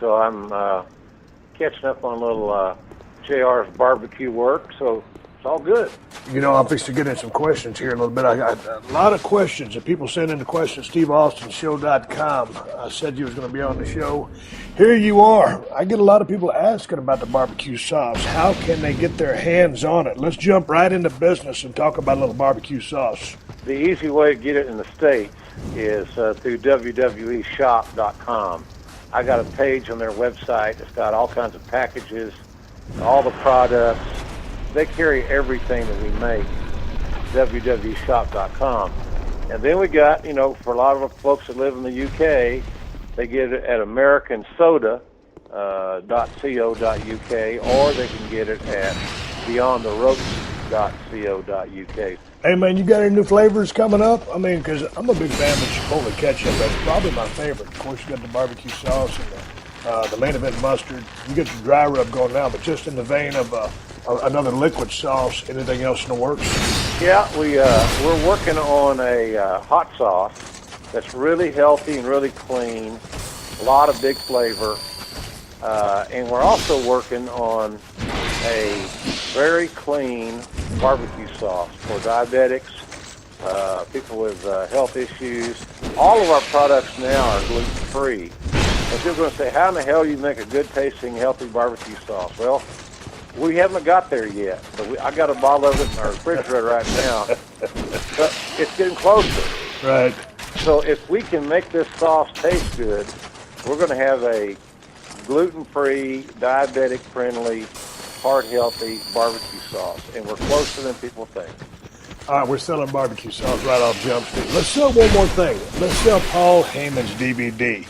So I'm catching up on a little JR's barbecue work, so it's all good. You know, I'm fixing to get in some questions here in a little bit. I got a lot of questions, and people send in the questions. SteveAustinShow.com said you was going to be on the show. Here you are. I get a lot of people asking about the barbecue sauce. How can they get their hands on it? Let's jump right into business and talk about a little barbecue sauce. The easy way to get it in the States is through WWEshop.com. I got a page on their website. It's got all kinds of packages, all the products. They carry everything that we make, WWEshop.com. And then we got, for a lot of folks that live in the UK, they get it at AmericanSoda.co.uk, or they can get it at BeyondTheRopes.co.uk. Hey, man, you got any new flavors coming up? I mean, because I'm a big fan of Chipotle ketchup. That's probably my favorite. Of course, you got the barbecue sauce and the main event mustard. You get your dry rub going now, but just in the vein of another liquid sauce, anything else in the works? Yeah, we're working on a hot sauce that's really healthy and really clean, a lot of big flavor, and we're also working on a very clean barbecue sauce for diabetics, people with health issues. All of our products now are gluten-free. And people are going to say, how in the hell do you make a good-tasting, healthy barbecue sauce? Well, we haven't got there yet. But I got a bottle of it in our refrigerator right now. But it's getting closer. Right. So if we can make this sauce taste good, we're going to have a gluten-free, diabetic-friendly, heart-healthy barbecue sauce. And we're closer than people think. All right, we're selling barbecue sauce right off Jump Street. Let's sell one more thing. Let's sell Paul Heyman's DVD.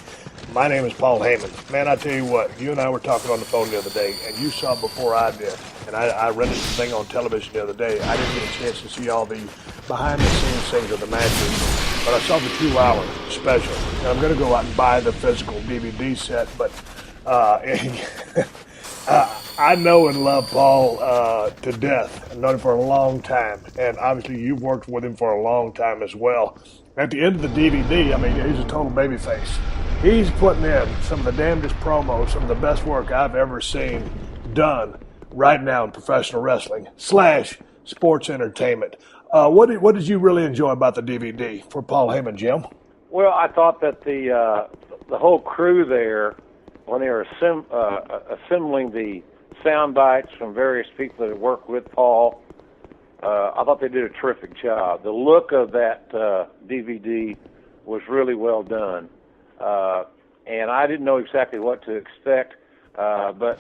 My name is Paul Heyman. Man, I tell you what, you and I were talking on the phone the other day, and you saw it before I did. And I rented the thing on television the other day. I didn't get a chance to see all the behind-the-scenes things of the matches, but I saw the 2-hour special. And I'm going to go out and buy the physical DVD set, but I know and love Paul to death. I've known him for a long time, and obviously you've worked with him for a long time as well. At the end of the DVD, I mean, he's a total babyface. He's putting in some of the damnedest promos, some of the best work I've ever seen done right now in professional wrestling / sports entertainment. What did you really enjoy about the DVD for Paul Heyman, Jim? Well, I thought that the whole crew there, when they were assembling the sound bites from various people that worked with Paul, I thought they did a terrific job. The look of that DVD was really well done. And I didn't know exactly what to expect, but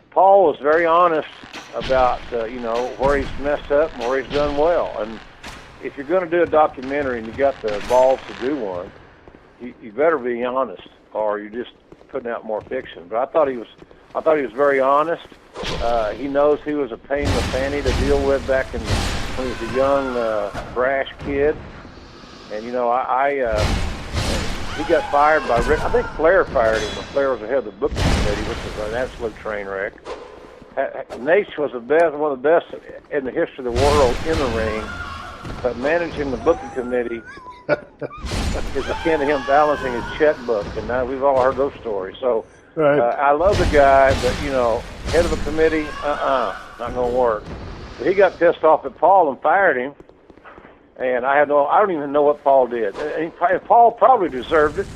Paul was very honest about, where he's messed up and where he's done well. And if you're going to do a documentary and you got the balls to do one, you better be honest, or you're just putting out more fiction. But I thought he was very honest. He knows he was a pain in the fanny to deal with back when he was a young, brash kid. And, he got fired by Rick. I think Flair fired him when Flair was the head of the booking committee, which was an absolute train wreck. Nate was one of the best in the history of the world in the ring, but managing the booking committee is akin to him balancing his checkbook, and now we've all heard those stories. So Right. I love the guy, but, head of a committee, not going to work. But he got pissed off at Paul and fired him. And I don't even know what Paul did. And Paul probably deserved it.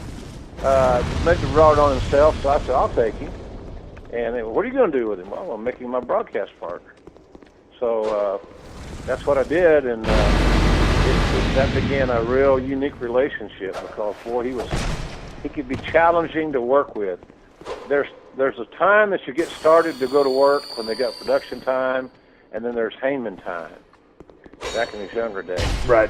Maybe brought it on himself, so I said, I'll take him. And what are you going to do with him? Well, I'm making my broadcast partner. So that's what I did, and that began a real unique relationship because, boy, he could be challenging to work with. There's a time that you get started to go to work when they got production time, and then there's Heyman time. Back in his younger days. Right.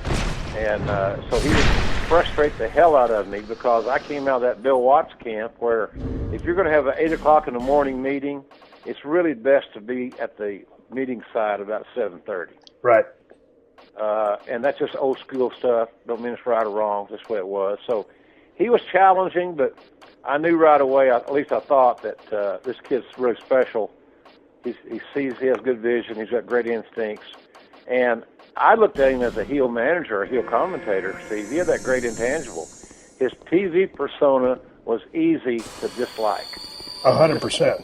And so he would frustrate the hell out of me because I came out of that Bill Watts camp where if you're going to have an 8 o'clock in the morning meeting, it's really best to be at the meeting site about 7:30. Right. And that's just old school stuff. Don't mean it's right or wrong. That's the way it was. So he was challenging, but I knew right away, at least I thought, that this kid's really special. He sees he has good vision. He's got great instincts. And I looked at him as a heel manager, a heel commentator. See, he had that great intangible. His TV persona was easy to dislike. 100%.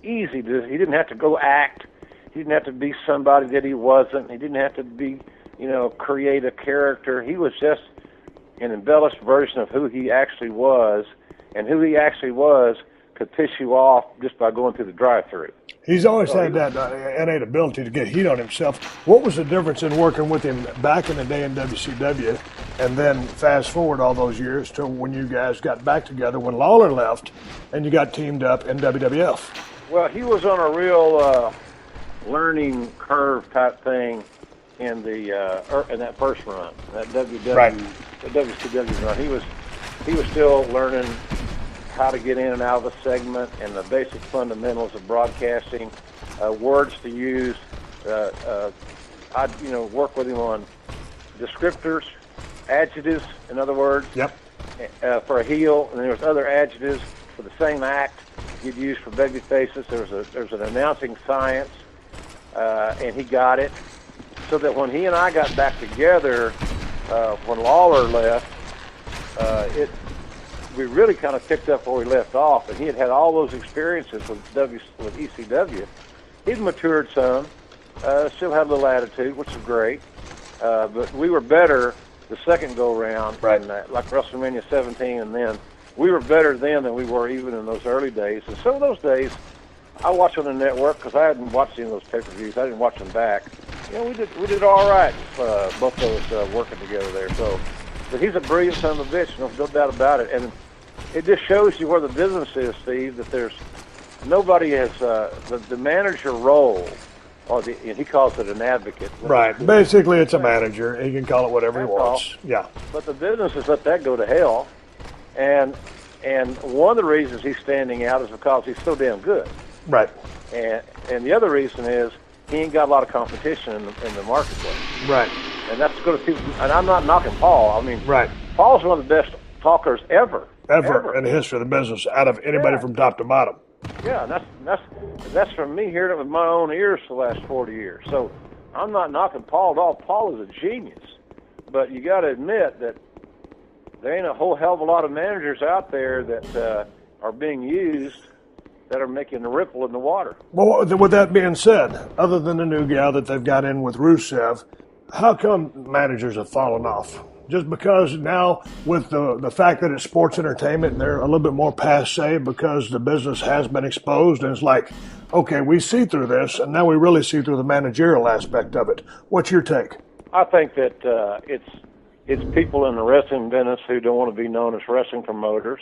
Easy. He didn't have to go act. He didn't have to be somebody that he wasn't. He didn't have to be, create a character. He was just an embellished version of who he actually was, and who he actually was could piss you off just by going through the drive-through. He's always had that innate ability to get heat on himself. What was the difference in working with him back in the day in WCW, and then fast forward all those years to when you guys got back together when Lawler left, and you got teamed up in WWF? Well, he was on a real learning curve type thing in that first run, that WCW run. He was still learning how to get in and out of a segment and the basic fundamentals of broadcasting, words to use. I'd work with him on descriptors, adjectives, in other words, for a heel, and there was other adjectives for the same act you'd use for baby faces. There's an announcing science, and he got it, so that when he and I got back together, when Lawler left, we really kind of picked up where we left off, and he had all those experiences with ECW. He'd matured some, still had a little attitude, which is great, but we were better the second go-round, like WrestleMania 17, and then we were better then than we were even in those early days. And some of those days, I watched on the network because I hadn't watched any of those pay-per-views. I didn't watch them back. We did all right, both of us working together there. So, but he's a brilliant son of a bitch, no doubt about it. And it just shows you where the business is, Steve, that there's nobody has the manager role, and he calls it an advocate. Right. Basically, it's a manager. He can call it whatever he wants. Yeah. But the business has let that go to hell. And one of the reasons he's standing out is because he's so damn good. Right. And the other reason is he ain't got a lot of competition in the marketplace. Right. And that's good to people. And I'm not knocking Paul. I mean, Paul's one of the best talkers ever in the history of the business, out of anybody from top to bottom. Yeah, and that's from me hearing it with my own ears for the last 40 years. So I'm not knocking Paul at all. Paul is a genius. But you got to admit that there ain't a whole hell of a lot of managers out there that are being used that are making a ripple in the water. Well, with that being said, other than the new gal that they've got in with Rusev, how come managers have fallen off? Just because now, with the fact that it's sports entertainment, they're a little bit more passe because the business has been exposed, and it's like, okay, we see through this, and now we really see through the managerial aspect of it. What's your take? I think that it's people in the wrestling business who don't want to be known as wrestling promoters.